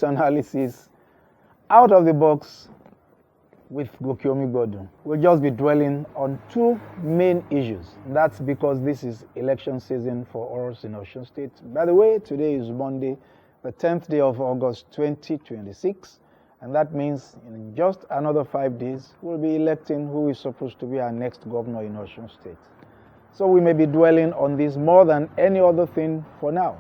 this analysis out of the box with Goke Omigbodun. We'll just be dwelling on two main issues. That's because this is election season for us in Osun State. By the way, today is Monday, the 10th day of August 2026, and that means in just another 5 days, we'll be electing who is supposed to be our next governor in Osun State. So we may be dwelling on this more than any other thing for now.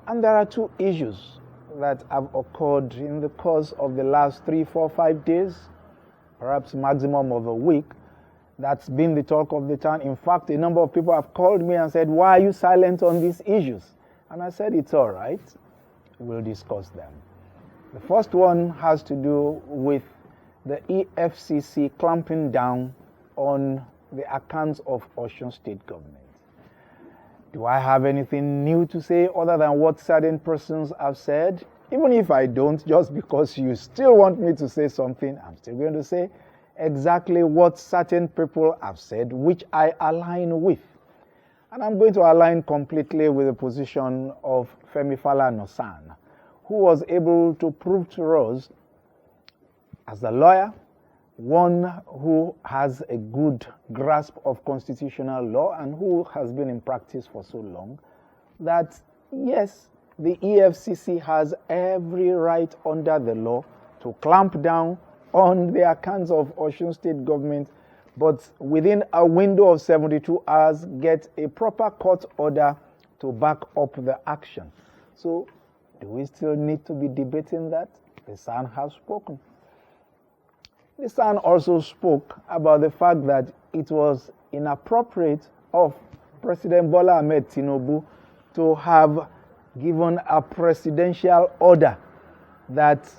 And there are two issues that have occurred in the course of the last 3, 4, 5 days, perhaps maximum of a week. That's been the talk of the town. In fact, a number of people have called me and said, why are you silent on these issues? And I said, it's all right. We'll discuss them. The first one has to do with the EFCC clamping down on the accounts of Osun State Government. Do I have anything new to say other than what certain persons have said? Even if I don't, just because you still want me to say something, I'm still going to say exactly what certain people have said, which I align with. And I'm going to align completely with the position of Femi Falana, who was able to prove to us, as a lawyer, one who has a good grasp of constitutional law and who has been in practice for so long, that yes, the EFCC has every right under the law to clamp down on the accounts of Osun State Government, but within a window of 72 hours, get a proper court order to back up the action. So, do we still need to be debating that? The SAN has spoken. The SAN also spoke about the fact that it was inappropriate of President Bola Ahmed Tinubu to have given a presidential order that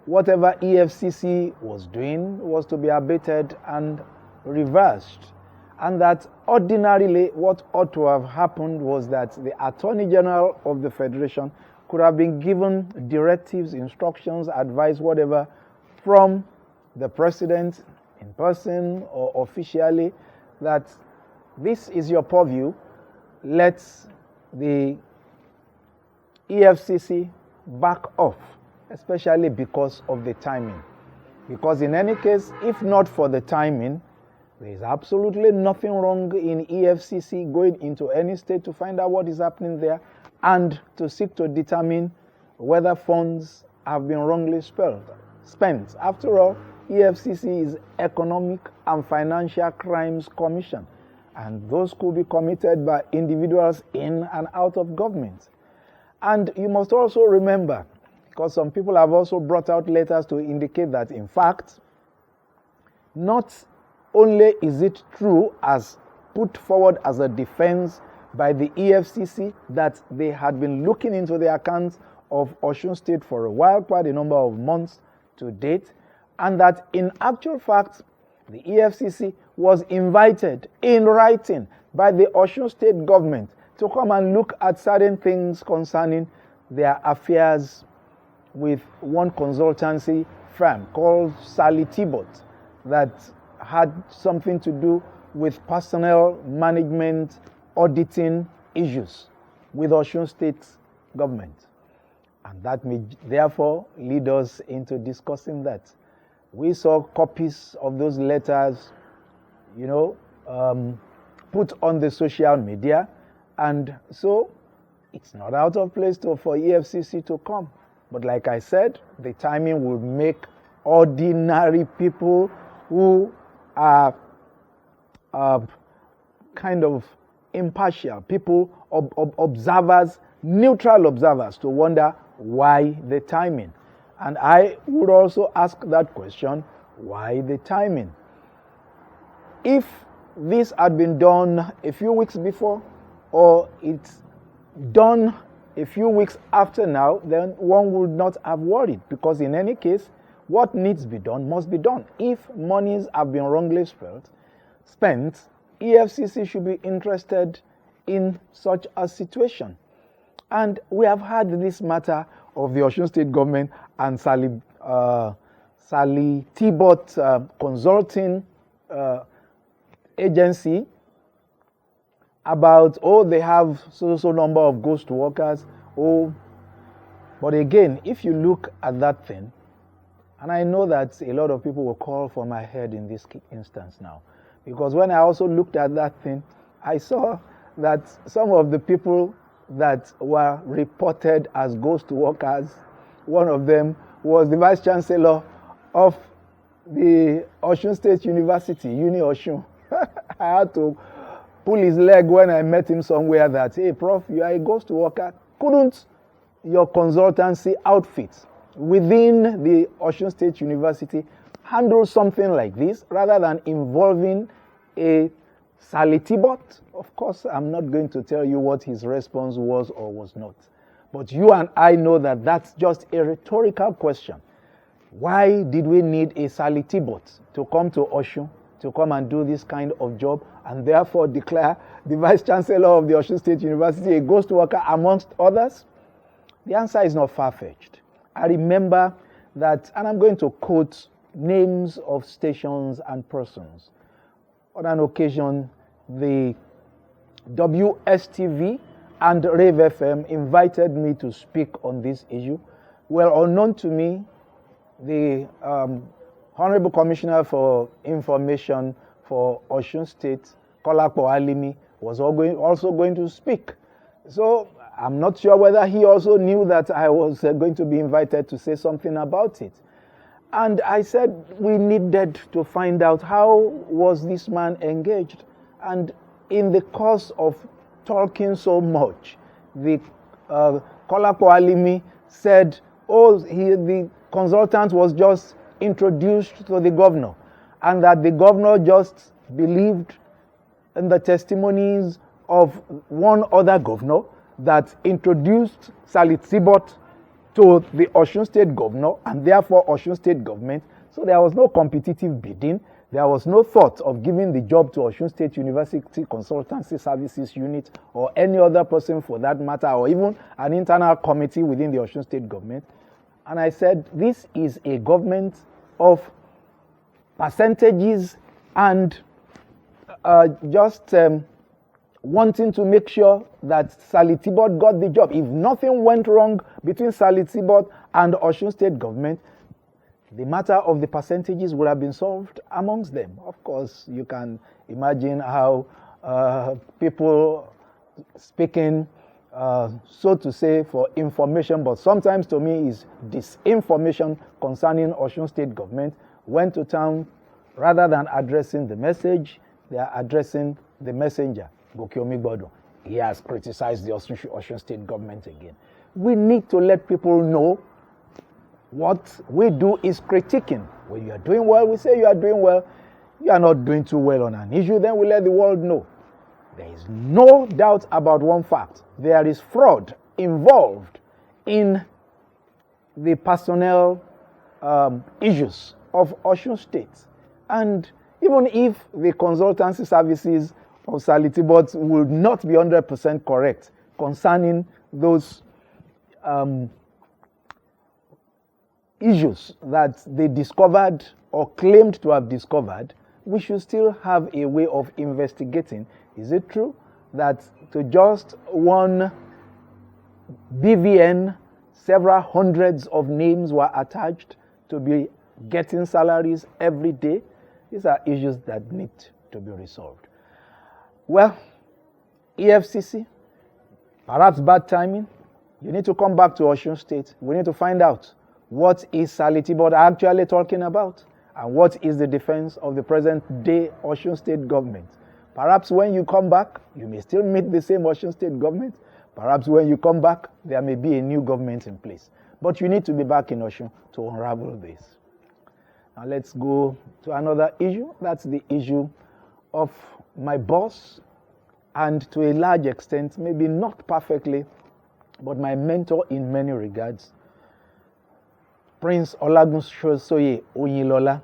whatever EFCC was doing was to be abated and reversed. And that ordinarily what ought to have happened was that the Attorney General of the Federation could have been given directives, instructions, advice, whatever, from the President in person or officially, that this is your purview, let the EFCC back off, especially because of the timing. Because in any case, if not for the timing, there is absolutely nothing wrong in EFCC going into any state to find out what is happening there and to seek to determine whether funds have been wrongly spent. After all, EFCC is Economic and Financial Crimes Commission, and those could be committed by individuals in and out of government. And you must also remember, because some people have also brought out letters to indicate that, in fact, not only is it true as put forward as a defense by the EFCC that they had been looking into the accounts of Osun State for a while, quite a number of months to date, and that in actual fact, the EFCC was invited in writing by the Osun State Government to come and look at certain things concerning their affairs with one consultancy firm called Sally Tibbot that had something to do with personnel management auditing issues with Osun State Government. And that may therefore lead us into discussing that. We saw copies of those letters, put on the social media, and so it's not out of place for EFCC to come. But like I said, the timing will make ordinary people who are kind of impartial, people, observers, neutral observers, to wonder why the timing. And I would also ask that question, why the timing? If this had been done a few weeks before, or it's done a few weeks after now, then one would not have worried, because in any case, what needs to be done must be done. If monies have been wrongly spent, EFCC should be interested in such a situation. And we have had this matter of the Osun State Government and Sally Tibbot consulting agency about, they have so number of ghost workers, but But again, if you look at that thing, and I know that a lot of people will call for my head in this instance now, because when I also looked at that thing, I saw that some of the people that were reported as ghost workers, one of them was the Vice-Chancellor of the Osun State University, UNIOSUN. I had to pull his leg when I met him somewhere that, hey, Prof, you are a ghost worker. Couldn't your consultancy outfit within the Osun State University handle something like this rather than involving a Sally Tibbot? Of course, I'm not going to tell you what his response was or was not. But you and I know that that's just a rhetorical question. Why did we need a Sally Tibbot to come to Osun, to come and do this kind of job, and therefore declare the Vice-Chancellor of the Osun State University a ghost worker amongst others? The answer is not far-fetched. I remember that, and I'm going to quote names of stations and persons. On an occasion, the WSTV and Rave FM invited me to speak on this issue. Well, unknown to me, the Honorable Commissioner for Information for Osun State, Kolakpo Alimi, was also going to speak. So I'm not sure whether he also knew that I was going to be invited to say something about it. And I said we needed to find out how was this man engaged. And in the course of talking so much, the Kolakpo Alimi said, oh, the consultant was just introduced to the governor, and that the governor just believed in the testimonies of one other governor that introduced Sally Tibbot to the Osun State governor, and therefore Osun State government. So there was no competitive bidding. There was no thought of giving the job to Osun State University Consultancy Services Unit or any other person for that matter, or even an internal committee within the Osun State government. And I said, this is a government of percentages and just wanting to make sure that Sally Tibbot got the job. If nothing went wrong between Sally Tibbot and Osun State government, the matter of the percentages would have been solved amongst them. Of course, you can imagine how people speaking, so to say, for information, but sometimes to me is disinformation concerning Osun State government, went to town, rather than addressing the message, they are addressing the messenger, Goke Omigbodun. He has criticized the Osun State government again. We need to let people know what we do is critiquing. When you are doing well, we say you are doing well. You are not doing too well on an issue, then we let the world know. There is no doubt about one fact. There is fraud involved in the personnel issues of Osun State. And even if the consultancy services of Sally Tibbot will not be 100% correct concerning those issues that they discovered or claimed to have discovered, we should still have a way of investigating. Is it true that to just one BVN, several hundreds of names were attached to be getting salaries every day? These are issues that need to be resolved. Well, EFCC, perhaps bad timing. You need to come back to Osun State. We need to find out what is Sally Tibbot actually talking about, and what is the defense of the present-day Osun State government. Perhaps when you come back, you may still meet the same Osun State government. Perhaps when you come back, there may be a new government in place. But you need to be back in Osun to unravel this. Now let's go to another issue. That's the issue of my boss, and to a large extent, maybe not perfectly, but my mentor in many regards, Prince Olagunsoye Oyinlola.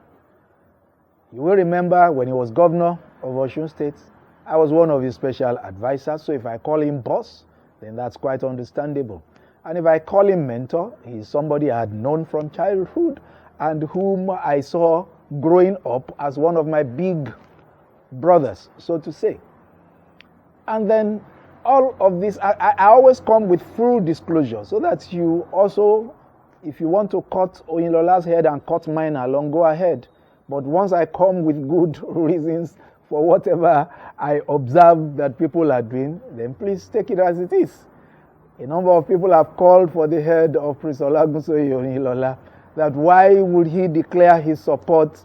You will remember when he was governor of Osun State, I was one of his special advisors. So if I call him boss, then that's quite understandable. And if I call him mentor, he's somebody I had known from childhood and whom I saw growing up as one of my big brothers, so to say. And then all of this, I always come with full disclosure so that you also, if you want to cut Oyinlola's head and cut mine along, go ahead. But once I come with good reasons for whatever I observe that people are doing, then please take it as it is. A number of people have called for the head of Prince Olagunsoye Oyinlola, that why would he declare his support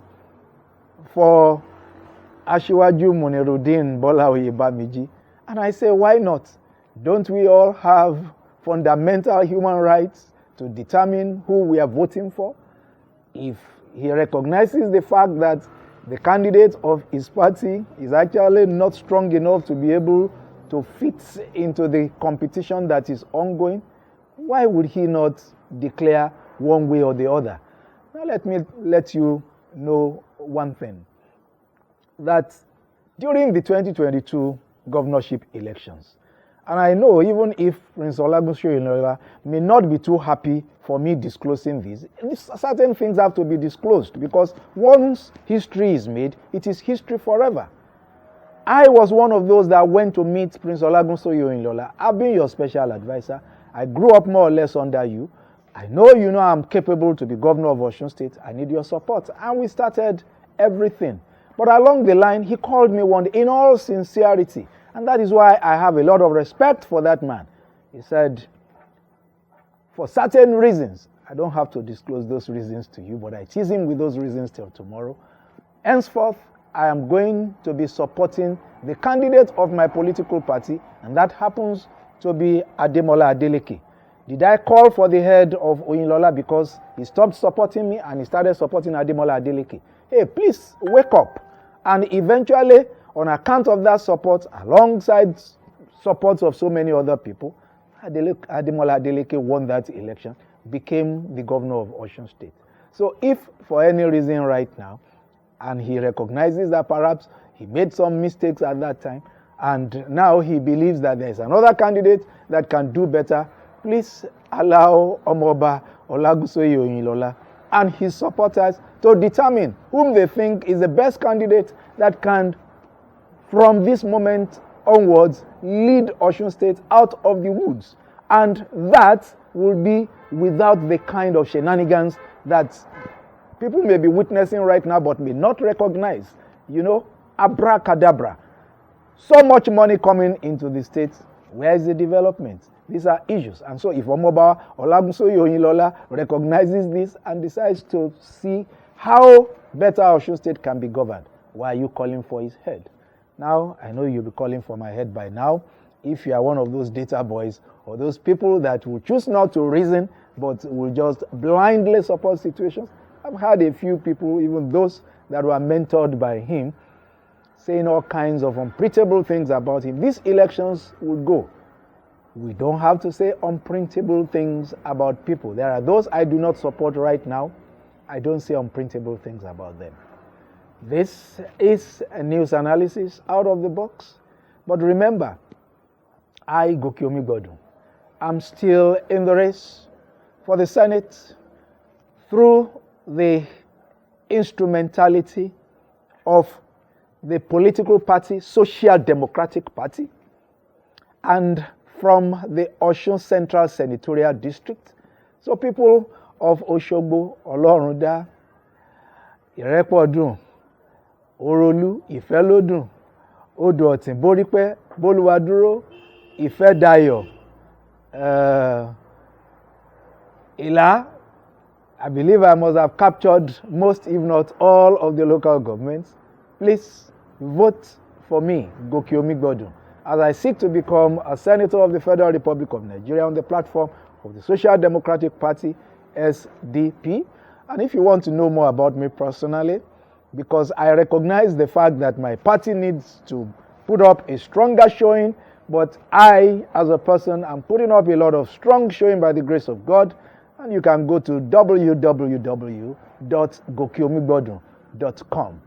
for Asiwaju Munirudeen Bola Oyebamiji? And I say, why not? Don't we all have fundamental human rights to determine who we are voting for? If he recognizes the fact that the candidate of his party is actually not strong enough to be able to fit into the competition that is ongoing, why would he not declare one way or the other? Now let me let you know one thing, that during the 2022 governorship elections, and I know even if Prince Olagunsoye Oyinlola may not be too happy for me disclosing this, certain things have to be disclosed, because once history is made, it is history forever. I was one of those that went to meet Prince Olagunsoye Oyinlola. I've been your special advisor. I grew up more or less under you. I know you know I'm capable to be governor of Osun State. I need your support. And we started everything. But along the line, he called me one day in all sincerity. And that is why I have a lot of respect for that man. He said, for certain reasons, I don't have to disclose those reasons to you, but I tease him with those reasons till tomorrow. Henceforth, I am going to be supporting the candidate of my political party, and that happens to be Ademola Adeleke. Did I call for the head of Oyinlola because he stopped supporting me and he started supporting Ademola Adeleke? Hey, please wake up. And eventually, on account of that support, alongside supports of so many other people, Ademola Adeleke won that election, became the governor of Osun State. So if for any reason right now, and he recognizes that perhaps he made some mistakes at that time, and now he believes that there is another candidate that can do better, please allow Omoba Olagunsoye Oyinlola and his supporters to determine whom they think is the best candidate that can, from this moment onwards, lead Osun State out of the woods. And that will be without the kind of shenanigans that people may be witnessing right now but may not recognize. You know, abracadabra. So much money coming into the state. Where is the development? These are issues. And so if Omoba Olagunsoye Oyinlola recognizes this and decides to see how better Osun State can be governed, why are you calling for his head? Now, I know you'll be calling for my head by now. If you are one of those data boys or those people that will choose not to reason but will just blindly support situations, I've had a few people, even those that were mentored by him, saying all kinds of unprintable things about him. These elections will go. We don't have to say unprintable things about people. There are those I do not support right now. I don't say unprintable things about them. This is a news analysis out of the box. But remember, I, Goke Omigbodun, am still in the race for the Senate through the instrumentality of the political party, Social Democratic Party, and from the Osun Central Senatorial District. So people of Osogbo, Olorunda, Irepodun, Orolu, Ifelodun, Odo Otin, Boripe, Boluwaduro, Ifedayo, Ila, I believe I must have captured most, if not all, of the local governments. Please vote for me, Goke Omigbodun, as I seek to become a senator of the Federal Republic of Nigeria on the platform of the Social Democratic Party, SDP. And if you want to know more about me personally, because I recognize the fact that my party needs to put up a stronger showing, but I, as a person, am putting up a lot of strong showing by the grace of God. And you can go to www.gokeomigbodun.com.